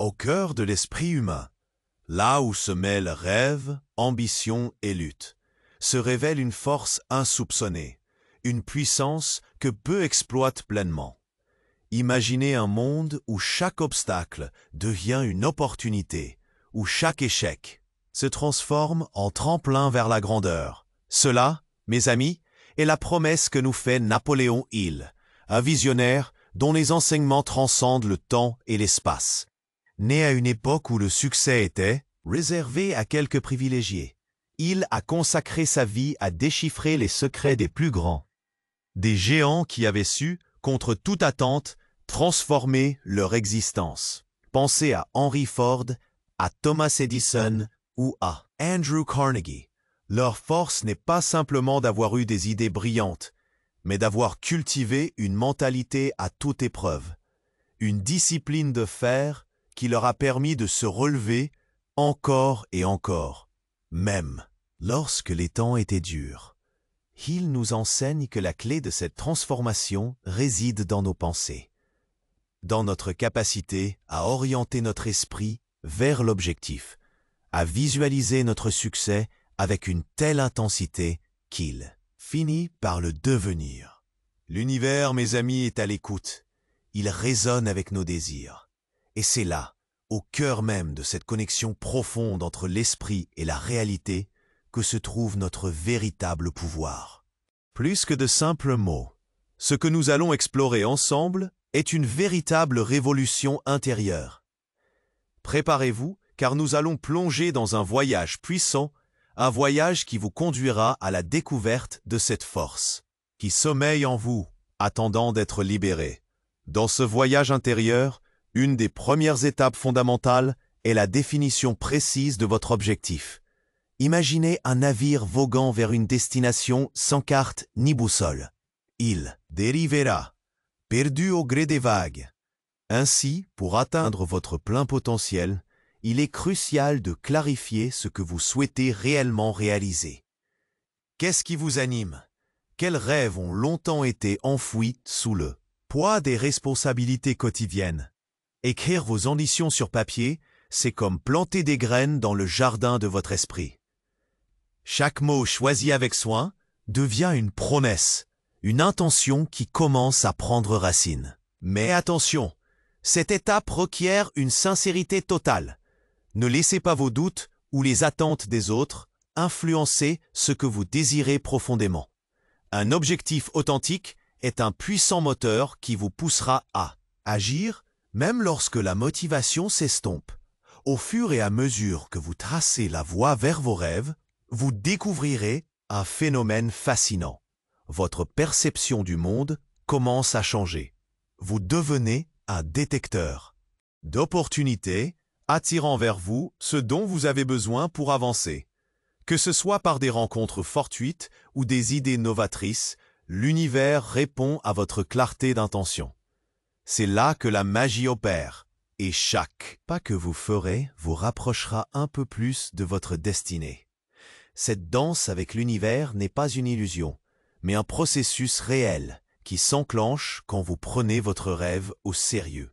Au cœur de l'esprit humain, là où se mêlent rêve, ambition et lutte, se révèle une force insoupçonnée, une puissance que peu exploitent pleinement. Imaginez un monde où chaque obstacle devient une opportunité, où chaque échec se transforme en tremplin vers la grandeur. Cela, mes amis, est la promesse que nous fait Napoléon Hill, un visionnaire dont les enseignements transcendent le temps et l'espace. Né à une époque où le succès était réservé à quelques privilégiés, Hill a consacré sa vie à déchiffrer les secrets des plus grands. Des géants qui avaient su, contre toute attente, transformer leur existence. Pensez à Henry Ford, à Thomas Edison ou à Andrew Carnegie. Leur force n'est pas simplement d'avoir eu des idées brillantes, mais d'avoir cultivé une mentalité à toute épreuve, une discipline de fer qui leur a permis de se relever encore et encore, même lorsque les temps étaient durs. Hill nous enseigne que la clé de cette transformation réside dans nos pensées, dans notre capacité à orienter notre esprit vers l'objectif, à visualiser notre succès avec une telle intensité qu'il finit par le devenir. L'univers, mes amis, est à l'écoute. Il résonne avec nos désirs. Et c'est là, au cœur même de cette connexion profonde entre l'esprit et la réalité, que se trouve notre véritable pouvoir. Plus que de simples mots, ce que nous allons explorer ensemble est une véritable révolution intérieure. Préparez-vous, car nous allons plonger dans un voyage puissant, un voyage qui vous conduira à la découverte de cette force, qui sommeille en vous, attendant d'être libérée. Dans ce voyage intérieur, une des premières étapes fondamentales est la définition précise de votre objectif. Imaginez un navire voguant vers une destination sans carte ni boussole. Il dérivera, perdu au gré des vagues. Ainsi, pour atteindre votre plein potentiel, il est crucial de clarifier ce que vous souhaitez réellement réaliser. Qu'est-ce qui vous anime? Quels rêves ont longtemps été enfouis sous le poids des responsabilités quotidiennes? Écrire vos ambitions sur papier, c'est comme planter des graines dans le jardin de votre esprit. Chaque mot choisi avec soin devient une promesse, une intention qui commence à prendre racine. Mais attention, cette étape requiert une sincérité totale. Ne laissez pas vos doutes ou les attentes des autres influencer ce que vous désirez profondément. Un objectif authentique est un puissant moteur qui vous poussera à agir même lorsque la motivation s'estompe. Au fur et à mesure que vous tracez la voie vers vos rêves, vous découvrirez un phénomène fascinant. Votre perception du monde commence à changer. Vous devenez un détecteur d'opportunités attirant vers vous ce dont vous avez besoin pour avancer. Que ce soit par des rencontres fortuites ou des idées novatrices, l'univers répond à votre clarté d'intention. C'est là que la magie opère, et chaque pas que vous ferez vous rapprochera un peu plus de votre destinée. Cette danse avec l'univers n'est pas une illusion, mais un processus réel qui s'enclenche quand vous prenez votre rêve au sérieux.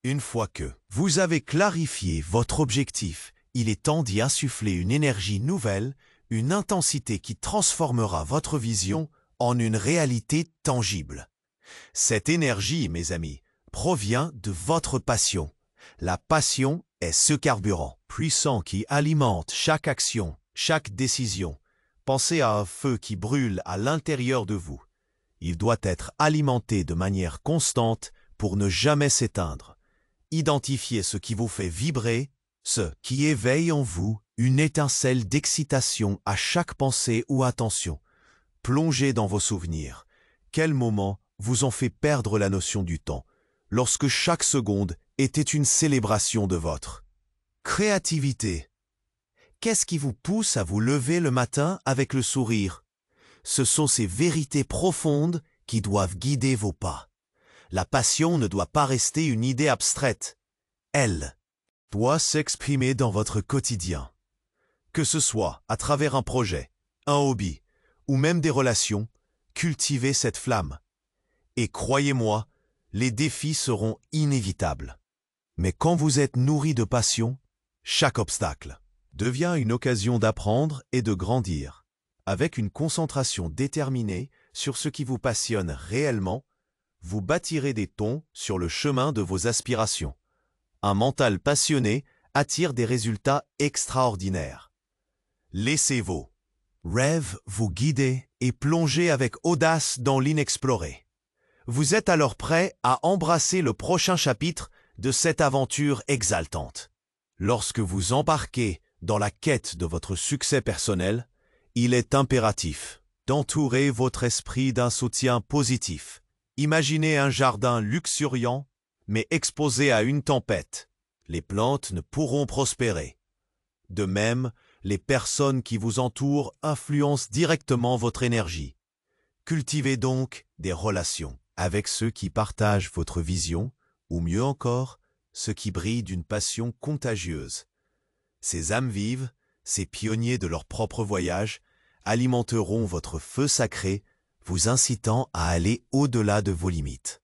Une fois que vous avez clarifié votre objectif, il est temps d'y insuffler une énergie nouvelle, une intensité qui transformera votre vision en une réalité tangible. Cette énergie, mes amis, provient de votre passion. La passion est ce carburant puissant qui alimente chaque action, chaque décision. Pensez à un feu qui brûle à l'intérieur de vous. Il doit être alimenté de manière constante pour ne jamais s'éteindre. Identifiez ce qui vous fait vibrer, ce qui éveille en vous une étincelle d'excitation à chaque pensée ou attention. Plongez dans vos souvenirs. Quel moment vous ont fait perdre la notion du temps, lorsque chaque seconde était une célébration de votre créativité? Qu'est-ce qui vous pousse à vous lever le matin avec le sourire? Ce sont ces vérités profondes qui doivent guider vos pas. La passion ne doit pas rester une idée abstraite. Elle doit s'exprimer dans votre quotidien. Que ce soit à travers un projet, un hobby ou même des relations, cultivez cette flamme. Et croyez-moi, les défis seront inévitables. Mais quand vous êtes nourri de passion, chaque obstacle devient une occasion d'apprendre et de grandir. Avec une concentration déterminée sur ce qui vous passionne réellement, vous bâtirez des ponts sur le chemin de vos aspirations. Un mental passionné attire des résultats extraordinaires. Laissez vos rêves vous guider et plongez avec audace dans l'inexploré. Vous êtes alors prêt à embrasser le prochain chapitre de cette aventure exaltante. Lorsque vous embarquez dans la quête de votre succès personnel, il est impératif d'entourer votre esprit d'un soutien positif. Imaginez un jardin luxuriant, mais exposé à une tempête. Les plantes ne pourront prospérer. De même, les personnes qui vous entourent influencent directement votre énergie. Cultivez donc des relations avec ceux qui partagent votre vision, ou mieux encore, ceux qui brillent d'une passion contagieuse. Ces âmes vives, ces pionniers de leur propre voyage, alimenteront votre feu sacré, vous incitant à aller au-delà de vos limites.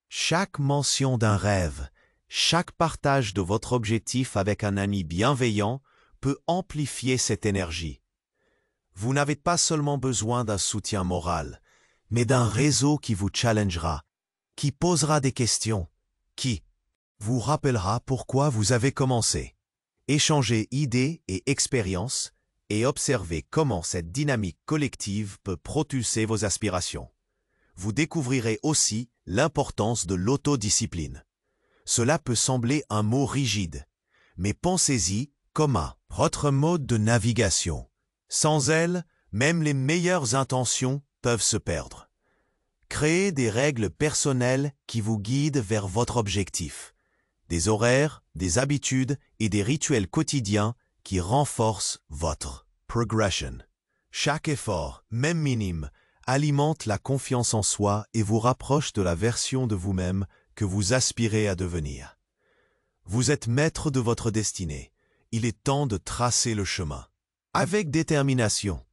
Chaque mention d'un rêve, chaque partage de votre objectif avec un ami bienveillant peut amplifier cette énergie. Vous n'avez pas seulement besoin d'un soutien moral, mais d'un réseau qui vous challengera, qui posera des questions, qui vous rappellera pourquoi vous avez commencé. Échangez idées et expériences et observez comment cette dynamique collective peut propulser vos aspirations. Vous découvrirez aussi l'importance de l'autodiscipline. Cela peut sembler un mot rigide, mais pensez-y comme à votre mode de navigation. Sans elle, même les meilleures intentions peuvent se perdre. Créez des règles personnelles qui vous guident vers votre objectif. Des horaires, des habitudes et des rituels quotidiens qui renforcent votre progression. Chaque effort, même minime, alimente la confiance en soi et vous rapproche de la version de vous-même que vous aspirez à devenir. Vous êtes maître de votre destinée. Il est temps de tracer le chemin. Avec détermination.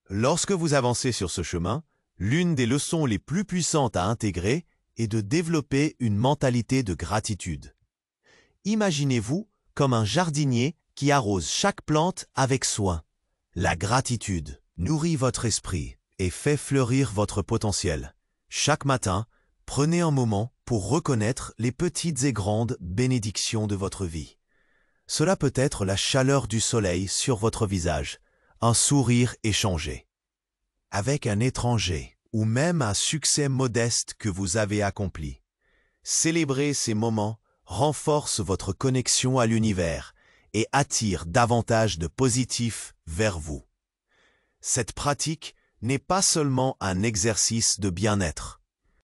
Lorsque vous avancez sur ce chemin, l'une des leçons les plus puissantes à intégrer est de développer une mentalité de gratitude. Imaginez-vous comme un jardinier qui arrose chaque plante avec soin. La gratitude nourrit votre esprit et fait fleurir votre potentiel. Chaque matin, prenez un moment pour reconnaître les petites et grandes bénédictions de votre vie. Cela peut être la chaleur du soleil sur votre visage, un sourire échangé avec un étranger ou même un succès modeste que vous avez accompli. Célébrer ces moments renforce votre connexion à l'univers et attire davantage de positifs vers vous. Cette pratique n'est pas seulement un exercice de bien-être.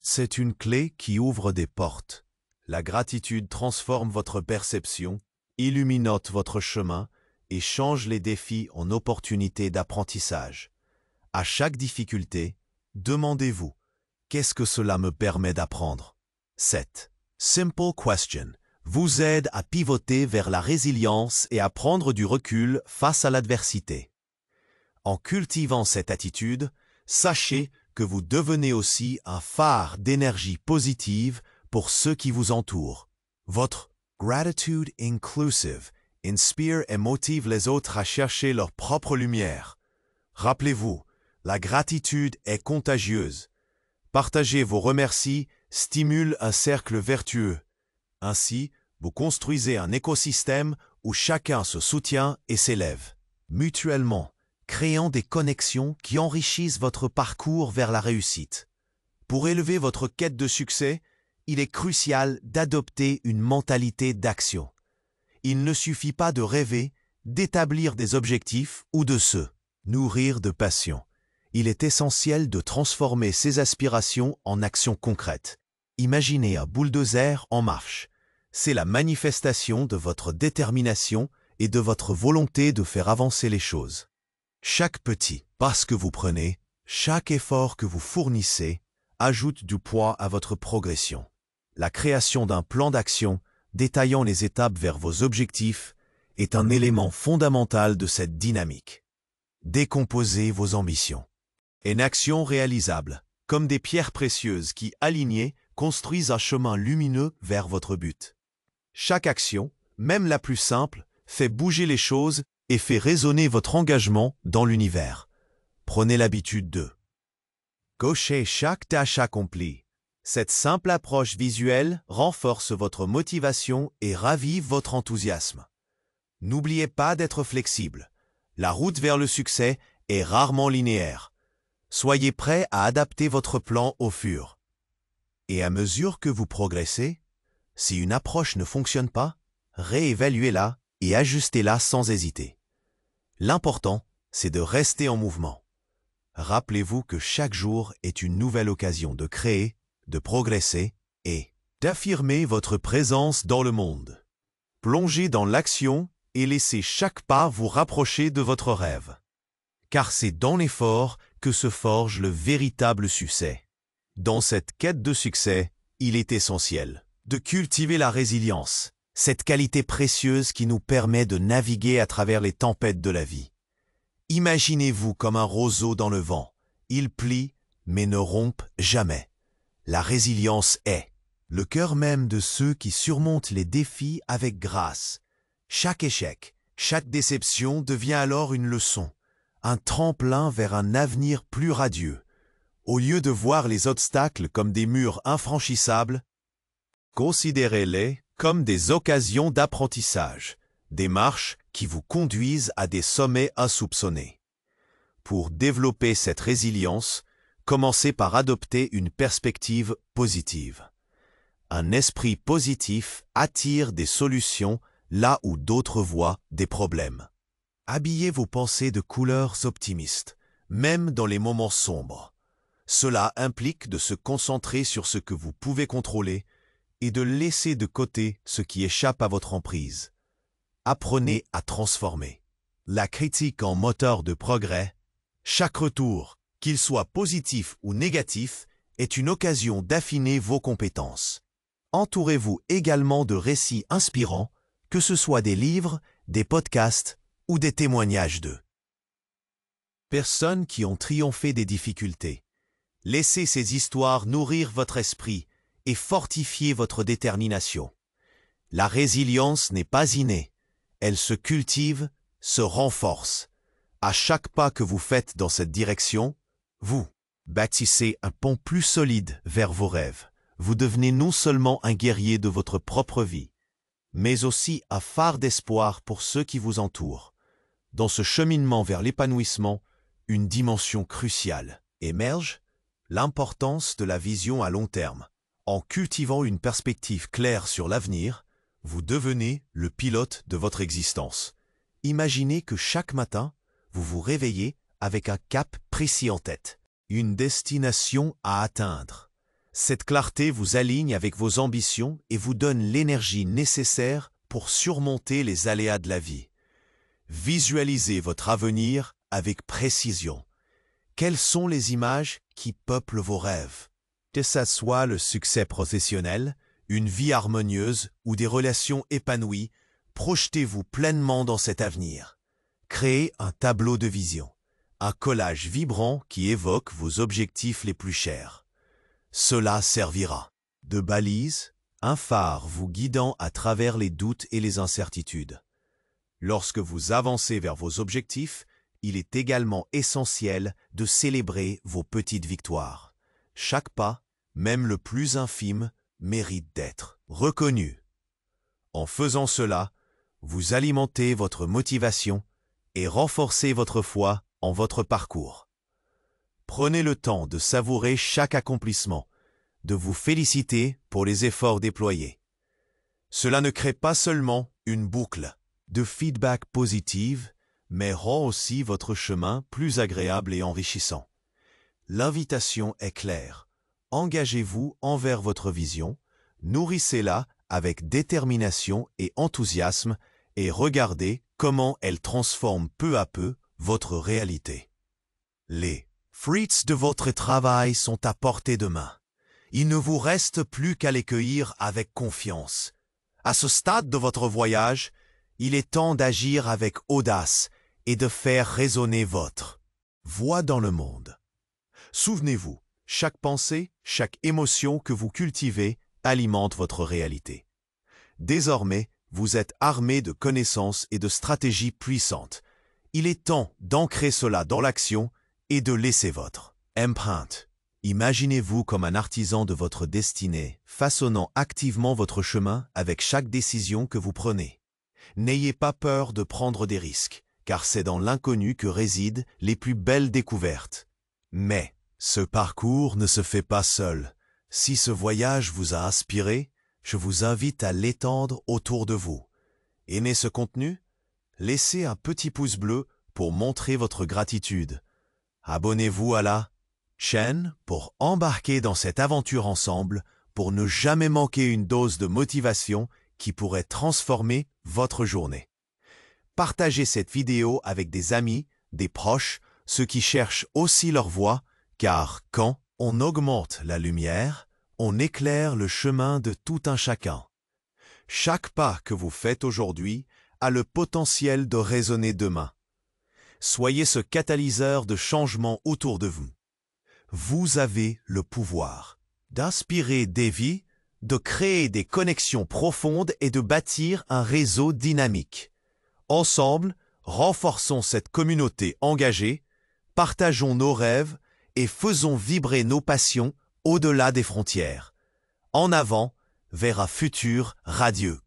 C'est une clé qui ouvre des portes. La gratitude transforme votre perception, illuminote votre chemin et change les défis en opportunités d'apprentissage. À chaque difficulté, demandez-vous « Qu'est-ce que cela me permet d'apprendre ?» Cette simple question vous aide à pivoter vers la résilience et à prendre du recul face à l'adversité. En cultivant cette attitude, sachez que vous devenez aussi un phare d'énergie positive pour ceux qui vous entourent. Votre gratitude inclusive inspire et motive les autres à chercher leur propre lumière. Rappelez-vous, la gratitude est contagieuse. Partager vos remercies stimule un cercle vertueux. Ainsi, vous construisez un écosystème où chacun se soutient et s'élève mutuellement, créant des connexions qui enrichissent votre parcours vers la réussite. Pour élever votre quête de succès, il est crucial d'adopter une mentalité d'action. Il ne suffit pas de rêver, d'établir des objectifs ou de se nourrir de passion. Il est essentiel de transformer ces aspirations en actions concrètes. Imaginez un bulldozer en marche. C'est la manifestation de votre détermination et de votre volonté de faire avancer les choses. Chaque petit pas que vous prenez, chaque effort que vous fournissez, ajoute du poids à votre progression. La création d'un plan d'action détaillant les étapes vers vos objectifs est un élément fondamental de cette dynamique. Décomposez vos ambitions en actions réalisables, comme des pierres précieuses qui, alignées, construisent un chemin lumineux vers votre but. Chaque action, même la plus simple, fait bouger les choses et fait résonner votre engagement dans l'univers. Prenez l'habitude de cocher chaque tâche accomplie. Cette simple approche visuelle renforce votre motivation et ravive votre enthousiasme. N'oubliez pas d'être flexible. La route vers le succès est rarement linéaire. Soyez prêt à adapter votre plan au fur et à mesure que vous progressez. Si une approche ne fonctionne pas, réévaluez-la et ajustez-la sans hésiter. L'important, c'est de rester en mouvement. Rappelez-vous que chaque jour est une nouvelle occasion de créer, de progresser et d'affirmer votre présence dans le monde. Plongez dans l'action et laissez chaque pas vous rapprocher de votre rêve. Car c'est dans l'effort que se forge le véritable succès. Dans cette quête de succès, il est essentiel de cultiver la résilience, cette qualité précieuse qui nous permet de naviguer à travers les tempêtes de la vie. Imaginez-vous comme un roseau dans le vent. Il plie, mais ne rompt jamais. La résilience est le cœur même de ceux qui surmontent les défis avec grâce. Chaque échec, chaque déception devient alors une leçon, un tremplin vers un avenir plus radieux. Au lieu de voir les obstacles comme des murs infranchissables, considérez-les comme des occasions d'apprentissage, des marches qui vous conduisent à des sommets insoupçonnés. Pour développer cette résilience, commencez par adopter une perspective positive. Un esprit positif attire des solutions là où d'autres voient des problèmes. Habillez vos pensées de couleurs optimistes, même dans les moments sombres. Cela implique de se concentrer sur ce que vous pouvez contrôler et de laisser de côté ce qui échappe à votre emprise. Apprenez à transformer la critique en moteur de progrès. Chaque retour, qu'il soit positif ou négatif, est une occasion d'affiner vos compétences. Entourez-vous également de récits inspirants, que ce soit des livres, des podcasts ou des témoignages de personnes qui ont triomphé des difficultés. Laissez ces histoires nourrir votre esprit et fortifier votre détermination. La résilience n'est pas innée, elle se cultive, se renforce. À chaque pas que vous faites dans cette direction, vous bâtissez un pont plus solide vers vos rêves. Vous devenez non seulement un guerrier de votre propre vie, mais aussi un phare d'espoir pour ceux qui vous entourent. Dans ce cheminement vers l'épanouissement, une dimension cruciale émerge, l'importance de la vision à long terme. En cultivant une perspective claire sur l'avenir, vous devenez le pilote de votre existence. Imaginez que chaque matin, vous vous réveillez avec un cap précis en tête, une destination à atteindre. Cette clarté vous aligne avec vos ambitions et vous donne l'énergie nécessaire pour surmonter les aléas de la vie. Visualisez votre avenir avec précision. Quelles sont les images qui peuplent vos rêves? Que ça soit le succès professionnel, une vie harmonieuse ou des relations épanouies, projetez-vous pleinement dans cet avenir. Créez un tableau de vision, un collage vibrant qui évoque vos objectifs les plus chers. Cela servira de balise, un phare vous guidant à travers les doutes et les incertitudes. Lorsque vous avancez vers vos objectifs, il est également essentiel de célébrer vos petites victoires. Chaque pas, même le plus infime, mérite d'être reconnu. En faisant cela, vous alimentez votre motivation et renforcez votre foi en votre parcours. Prenez le temps de savourer chaque accomplissement, de vous féliciter pour les efforts déployés. Cela ne crée pas seulement une boucle de feedback positive, mais rend aussi votre chemin plus agréable et enrichissant. L'invitation est claire. Engagez-vous envers votre vision, nourrissez-la avec détermination et enthousiasme et regardez comment elle transforme peu à peu votre réalité. Les fruits de votre travail sont à portée de main. Il ne vous reste plus qu'à les cueillir avec confiance. À ce stade de votre voyage, il est temps d'agir avec audace et de faire résonner votre voix dans le monde. Souvenez-vous, chaque pensée, chaque émotion que vous cultivez alimente votre réalité. Désormais, vous êtes armé de connaissances et de stratégies puissantes. Il est temps d'ancrer cela dans l'action et de laisser votre empreinte. Imaginez-vous comme un artisan de votre destinée, façonnant activement votre chemin avec chaque décision que vous prenez. N'ayez pas peur de prendre des risques, car c'est dans l'inconnu que résident les plus belles découvertes. Mais ce parcours ne se fait pas seul. Si ce voyage vous a inspiré, je vous invite à l'étendre autour de vous. Aimez ce contenu? Laissez un petit pouce bleu pour montrer votre gratitude. Abonnez-vous à la chaîne pour embarquer dans cette aventure ensemble, pour ne jamais manquer une dose de motivation qui pourrait transformer votre journée. Partagez cette vidéo avec des amis, des proches, ceux qui cherchent aussi leur voie, car quand on augmente la lumière, on éclaire le chemin de tout un chacun. Chaque pas que vous faites aujourd'hui a le potentiel de résonner demain. Soyez ce catalyseur de changement autour de vous. Vous avez le pouvoir d'inspirer des vies, de créer des connexions profondes et de bâtir un réseau dynamique. Ensemble, renforçons cette communauté engagée, partageons nos rêves et faisons vibrer nos passions au-delà des frontières. En avant, vers un futur radieux.